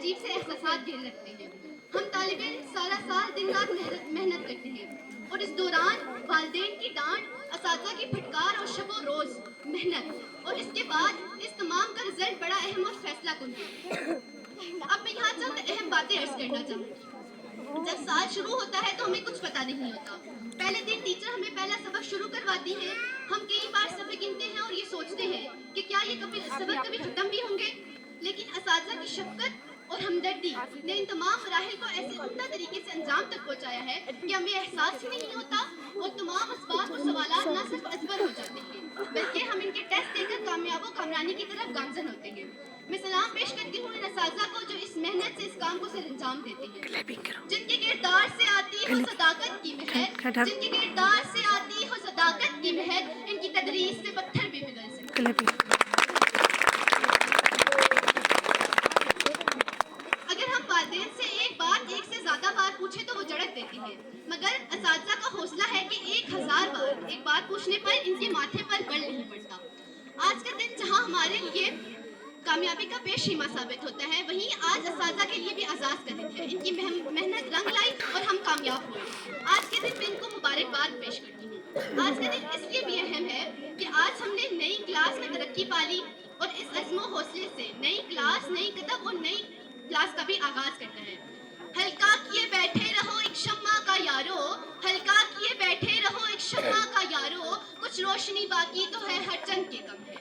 عجیب سے احساسات گھیر رکھتے ہیں. ہم طالب علم سارا سال دن رات محنت کرتے ہیں اور اس دوران والدین کی ڈانٹ, اساتذہ کی پھٹکار اور شب و روز محنت, اور اس کے بعد اس تمام کا رزلٹ بڑا اہم اور فیصلہ کن ہے. اب میں یہاں چند اہم باتیں عرض کرنا چاہوں گی. جب سال شروع ہوتا ہے تو ہمیں کچھ پتہ نہیں ہوتا. پہلے دن ٹیچر ہمیں پہلا سبق شروع کرواتی ہے. ہم کئی بار صفحے گنتے ہیں اور یہ سوچتے ہیں کہ کیا یہ سبق کبھی ختم بھی ہوں گے, لیکن اساتذہ کی شفقت اور ہمدردی نے ان تمام مراحل کو ایسے عمدہ طریقے سے انجام تک پہنچایا ہے کہ ہمیں احساس ہی نہیں ہوتا اور تمام اسباق اور سوالات نہ صرف ازبر ہو جاتے ہیں بلکہ ہم ان کے ٹیسٹ دے کر کامیاب و کامرانی کی طرف گامزن ہوتے ہیں. میں سلام پیش کرتی ہوں ان اساتذہ کو جو اس محنت سے اس کام کو سر انجام دیتے ہیں, جن کے کردار سے آتی ہو صداقت کی مہر, جن کے کردار سے آتی ہو صداقت کی مہر, ان کی تدریس سے پتھر بھی پگھل سکتے. اگر ہم والدین سے ایک بات ایک سے زیادہ بار پوچھیں تو وہ جھڑک دیتے ہیں, مگر اساتذہ کا حوصلہ ہے کہ 1000 بار ایک بات پوچھنے پر ان کے ماتھے پر بل نہیں پڑتا. آج کا دن جہاں ہمارے لیے کامیابی کا پیش خیمہ ثابت ہوتا ہے, وہیں آج اساتذہ کے لیے بھی اعزاز کا دن ہے. ان کی محنت رنگ لائی اور ہم کامیاب ہوئے. آج کے دن میں ان کو مبارکباد پیش کرتی ہوں. آج کا دن اس لیے بھی اہم ہے کہ آج ہم نے نئی کلاس میں ترقی پالی اور اس عزم و حوصلے سے نئی کلاس, نئی کتب اور نئی کلاس کا بھی آغاز کرنا ہے. ہلکا کیے بیٹھے رہو ایک شمع کا یارو, ہلکا کیے بیٹھے رہو ایک شمع کا یارو, کچھ روشنی باقی تو ہے ہر چند کے کم ہے.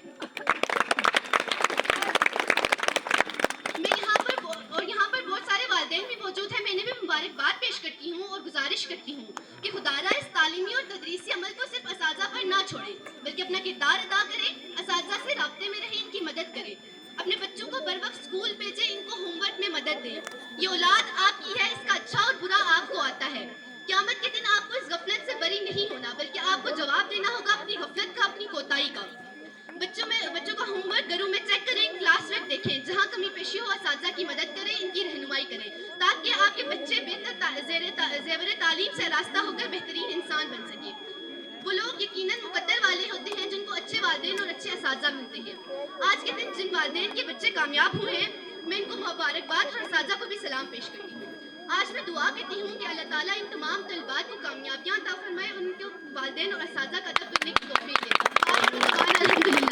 یہاں پر بہت سارے والدین بھی موجود ہیں. میں انہیں بھی مبارکباد پیش کرتی ہوں اور گزارش کرتی ہوں کہ خدارا اس تعلیمی اور تدریسی عمل کو صرف اساتذہ پر نہ چھوڑیں بلکہ اپنا کردار ادا کریں, اساتذہ سے رابطے میں رہیں, ان کی مدد کریں, اپنے بچوں کو بر وقت اسکول بھیجیں, ان کو ہوم ورک میں مدد دیں. یہ اولاد آپ کی ہے, اس کا اچھا اور برا آپ کو آتا ہے. قیامت کے دن آپ کو اس غفلت سے بری نہیں ہونا بلکہ آپ کو جواب دینا ہوگا اپنی غفلت کا, اپنی کوتاہی کا. بچوں کا ہوم ورک گھروں میں چیک کریں, کلاس ورک دیکھیں, جہاں کمی پیشی ہو اساتذہ کی مدد کریں, ان کی رہنمائی کریں تاکہ آپ کے بچے بہتر زیور تعلیم سے راستہ ہو کر بہترین انسان بن سکیں. وہ لوگ یقیناً مقدر والے ہوتے ہیں جن کو اچھے والدین اور اچھے اساتذہ ملتے ہیں. آج کے دن جن والدین کے بچے کامیاب ہوئے ہیں میں ان کو مبارکباد اور اساتذہ کو بھی سلام پیش کرتی ہوں. آج میں دعا کرتی ہوں کہ اللہ تعالیٰ ان تمام طلبات کو کامیابیاں عطا فرمائے, ان کے والدین اور اساتذہ کا ادب کرنے کی توفیق دے. الحمدللہ.